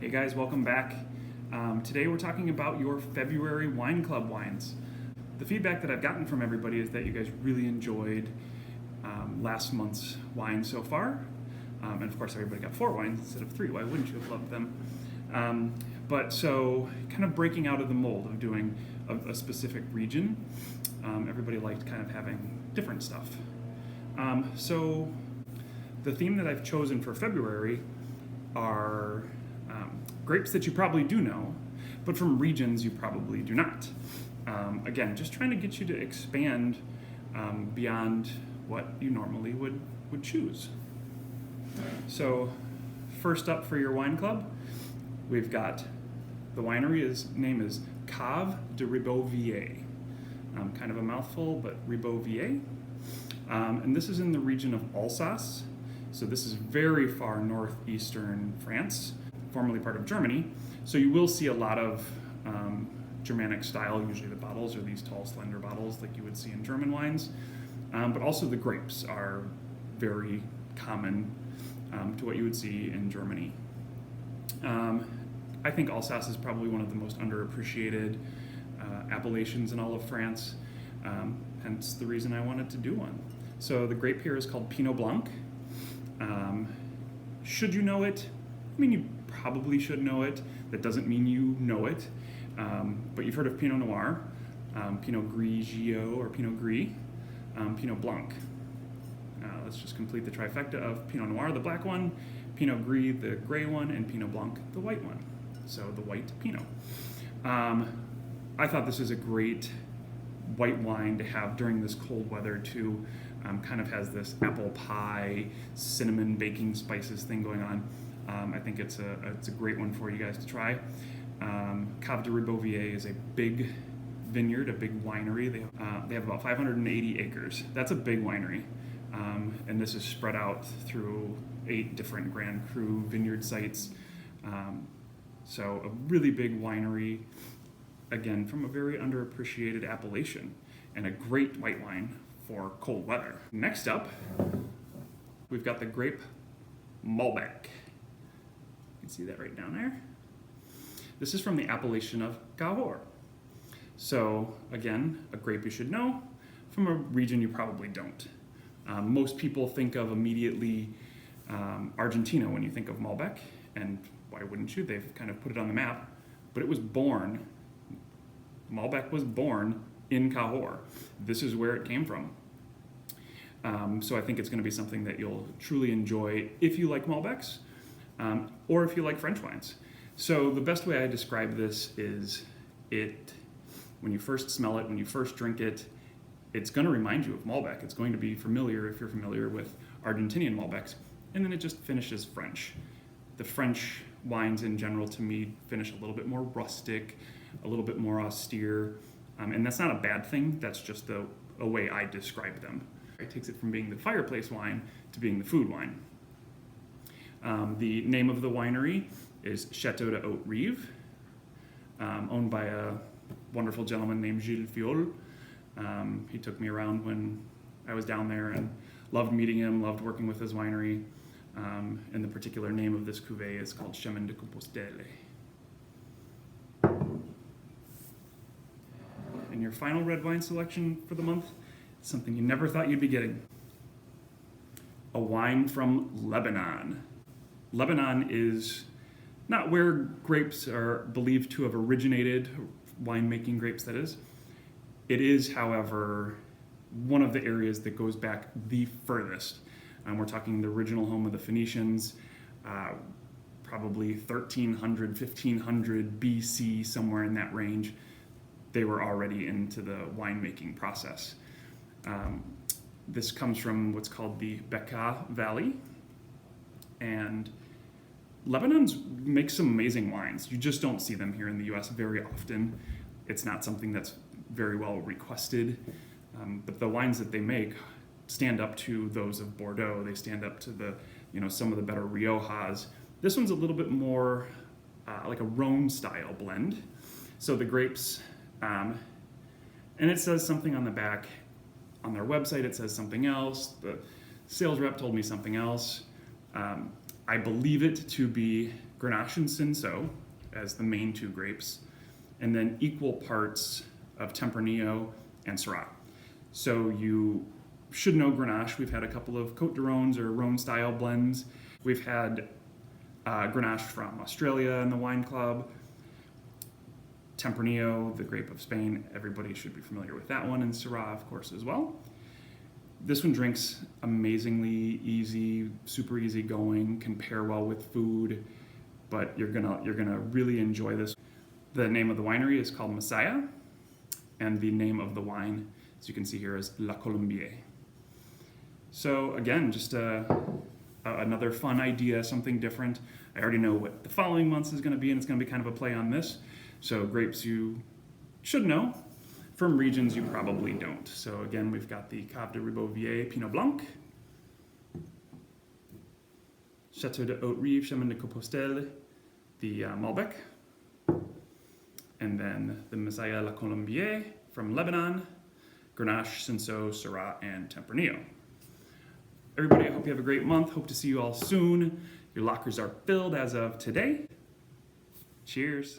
Hey guys, welcome back. Today we're talking about your February Wine Club wines. The feedback that I've gotten from everybody is that you guys really enjoyed last month's wine so far. And of course everybody got 4 wines instead of 3. Why wouldn't you have loved them? But so kind of breaking out of the mold of doing a specific region, everybody liked kind of having different stuff. So the theme that I've chosen for February are grapes that you probably do know, but from regions you probably do not. Again, just trying to get you to expand beyond what you normally would choose. So first up for your wine club, we've got the winery name is Cave de Ribeauvillé. Kind of a mouthful, but Ribeauvillé. And this is in the region of Alsace. So this is very far northeastern France, formerly part of Germany. So you will see a lot of Germanic style. Usually the bottles are these tall, slender bottles like you would see in German wines. But also the grapes are very common to what you would see in Germany. I think Alsace is probably one of the most underappreciated appellations in all of France, hence the reason I wanted to do one. So the grape here is called Pinot Blanc. Should you know it? I mean, you probably should know it. That doesn't mean you know it. But you've heard of Pinot Noir, Pinot Grigio or Pinot Gris, Pinot Blanc. Let's just complete the trifecta of Pinot Noir, the black one, Pinot Gris, the gray one, and Pinot Blanc, the white one. So the white Pinot. I thought this is a great white wine to have during this cold weather too. Kind of has this apple pie, cinnamon, baking spices thing going on. I think it's a great one for you guys to try. Cave de Ribeauvillé is a big vineyard, a big winery. They have about 580 acres. That's a big winery. And this is spread out through 8 different Grand Cru vineyard sites. So a really big winery, again, from a very underappreciated appellation, and a great white wine for cold weather. Next up, we've got the grape Malbec. You can see that right down there. This is from the appellation of Cahors. So again, a grape you should know from a region you probably don't. Most people think of immediately Argentina when you think of Malbec, and why wouldn't you? They've kind of put it on the map, but it was born, Malbec was born in Cahors. This is where it came from. So I think it's going to be something that you'll truly enjoy if you like Malbecs, or if you like French wines. So the best way I describe this is when you first smell it, when you first drink it, it's going to remind you of Malbec. It's going to be familiar if you're familiar with Argentinian Malbecs, and then it just finishes French. The French wines in general, to me, finish a little bit more rustic, a little bit more austere, and that's not a bad thing. That's just a way I describe them. It takes it from being the fireplace wine to being the food wine. The name of the winery is Chateau de Hauterive, owned by a wonderful gentleman named Gilles Fiol. He took me around when I was down there and loved meeting him, loved working with his winery. And the particular name of this cuvée is called Chemin de Compostelle. And your final red wine selection for the month is something you never thought you'd be getting. A wine from Lebanon. Lebanon is not where grapes are believed to have originated, winemaking grapes that is. It is, however, one of the areas that goes back the furthest. We're talking the original home of the Phoenicians, probably 1300, 1500 BC, somewhere in that range. They were already into the winemaking process. This comes from what's called the Bekaa Valley, and Lebanon makes some amazing wines. You just don't see them here in the US very often. It's not something that's very well requested, but the wines that they make stand up to those of Bordeaux. They stand up to some of the better Riojas. This one's a little bit more like a Rhone style blend. So the grapes, and it says something on the back. On their website it says something else. The sales rep told me something else. I believe it to be Grenache and Cinsault as the main two grapes, and then equal parts of Tempranillo and Syrah. So you should know Grenache. We've had a couple of Côte de Rhônes or Rhône style blends. We've had Grenache from Australia in the wine club. Tempranillo, the grape of Spain, everybody should be familiar with that one, and Syrah, of course, as well. This one drinks amazingly easy, super easy going, can pair well with food, but you're gonna really enjoy this. The name of the winery is called Massaya, and the name of the wine, as you can see here, is La Colombier. So again, just another fun idea, something different. I already know what the following months is gonna be, and it's gonna be kind of a play on this. So grapes you should know, from regions you probably don't. So again, we've got the Cave de Ribeauvillé Pinot Blanc, Chateau de Hauterive Chemin de Compostelle, the Malbec, and then the Massaya La Colombier from Lebanon, Grenache, Cinsault, Syrah, and Tempranillo. Everybody, I hope you have a great month. Hope to see you all soon. Your lockers are filled as of today. Cheers.